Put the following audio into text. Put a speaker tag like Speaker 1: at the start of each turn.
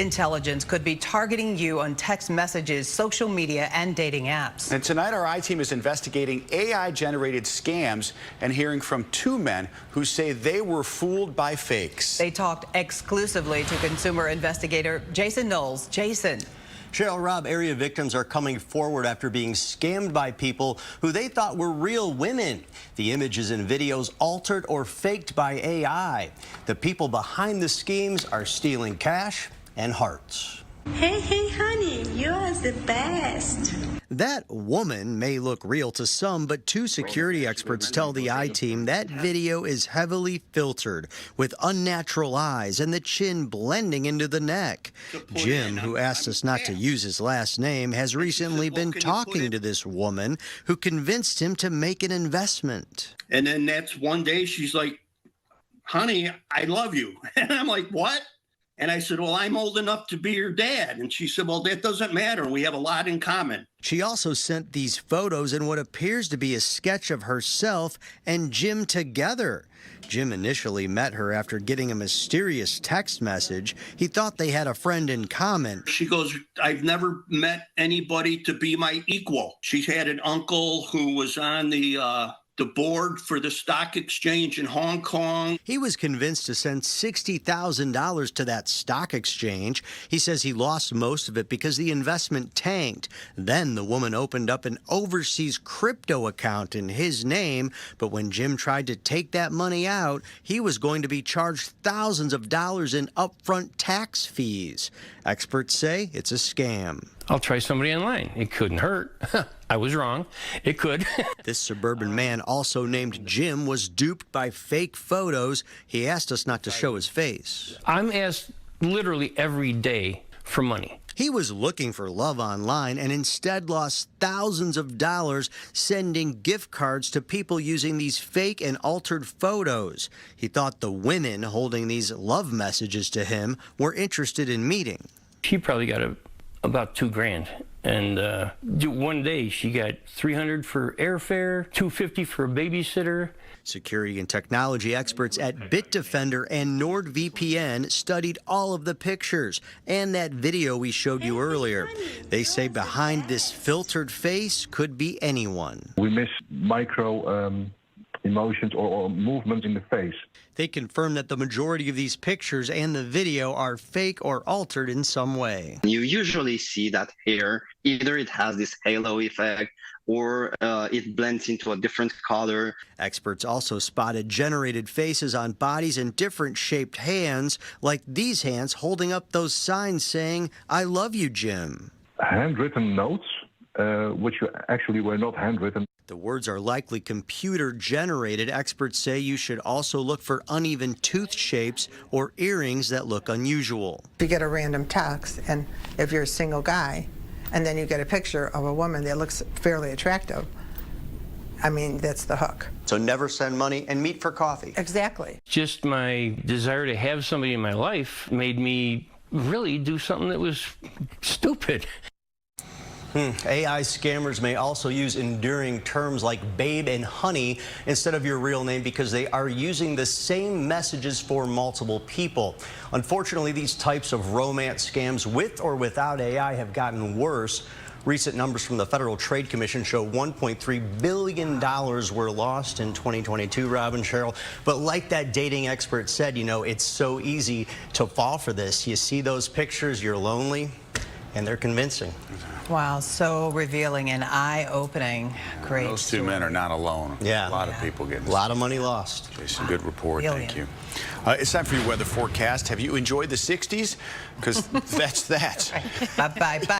Speaker 1: Intelligence could be targeting you on text messages, social media, and dating apps.
Speaker 2: And tonight, our I-team is investigating AI-generated scams and hearing from two men who say they were fooled by fakes.
Speaker 1: They talked exclusively to consumer investigator Jason Knowles. Jason.
Speaker 3: Cheryl, Rob, area victims are coming forward after being scammed by people who they thought were real women. The images and videos altered or faked by AI. The people behind the schemes are stealing cash and hearts.
Speaker 4: Hey, honey, you're the best.
Speaker 3: That woman may look real to some, but two security experts tell the I-team that video is heavily filtered with unnatural eyes and the chin blending into the neck. Jim, who asked us not to use his last name, has recently been talking to this woman who convinced him to make an investment.
Speaker 5: And then that's one day she's like, honey, I love you. And I'm like, what? And I said, well, I'm old enough to be your dad. And she said, well, that doesn't matter. We have a lot in common.
Speaker 3: She also sent these photos in what appears to be a sketch of herself and Jim together. Jim initially met her after getting a mysterious text message. He thought they had a friend in common.
Speaker 5: She goes, I've never met anybody to be my equal. She's had an uncle who was on the board for the stock exchange in Hong Kong.
Speaker 3: He was convinced to send $60,000 to that stock exchange. He says he lost most of it because the investment tanked. Then the woman opened up an overseas crypto account in his name, but when Jim tried to take that money out, he was going to be charged thousands of dollars in upfront tax fees. Experts say it's a scam.
Speaker 6: I'll try somebody online. It couldn't hurt. I was wrong. It could.
Speaker 3: This suburban man, also named Jim, was duped by fake photos. He asked us not to show his face.
Speaker 6: I'm asked literally every day for money.
Speaker 3: He was looking for love online and instead lost thousands of dollars sending gift cards to people using these fake and altered photos. He thought the women holding these love messages to him were interested in meeting.
Speaker 6: She probably got about $2,000. And one day she got $300 for airfare, $250 for a babysitter.
Speaker 3: Security and technology experts at Bitdefender and NordVPN studied all of the pictures and that video we showed you earlier. They say behind this filtered face could be anyone.
Speaker 7: We miss micro emotions or movements in the face.
Speaker 3: They confirm that the majority of these pictures and the video are fake or altered in some way.
Speaker 8: You usually see that hair, either it has this halo effect or it blends into a different color.
Speaker 3: Experts also spotted generated faces on bodies and different shaped hands, like these hands holding up those signs saying, I love you, Jim.
Speaker 7: Handwritten notes, which actually were not handwritten.
Speaker 3: The words are likely computer-generated. Experts say you should also look for uneven tooth shapes or earrings that look unusual.
Speaker 9: You get a random text, and if you're a single guy, and then you get a picture of a woman that looks fairly attractive, I mean, that's the hook.
Speaker 3: So never send money and meet for coffee.
Speaker 9: Exactly.
Speaker 6: Just my desire to have somebody in my life made me really do something that was stupid.
Speaker 3: AI scammers may also use endearing terms like babe and honey instead of your real name because they are using the same messages for multiple people. Unfortunately, these types of romance scams with or without AI have gotten worse. Recent numbers from the Federal Trade Commission show $1.3 billion were lost in 2022, Rob and Cheryl. But like that dating expert said, you know, it's so easy to fall for this. You see those pictures, you're lonely, and they're convincing.
Speaker 1: Wow, so revealing and eye-opening. Great.
Speaker 2: Those two men are not alone.
Speaker 3: Yeah.
Speaker 2: A lot of people getting
Speaker 3: a lot of money lost.
Speaker 2: Jason, good report.
Speaker 1: Brilliant.
Speaker 2: Thank you. It's time for your weather forecast. Have you enjoyed the 60s? Because that's that.
Speaker 1: Bye-bye.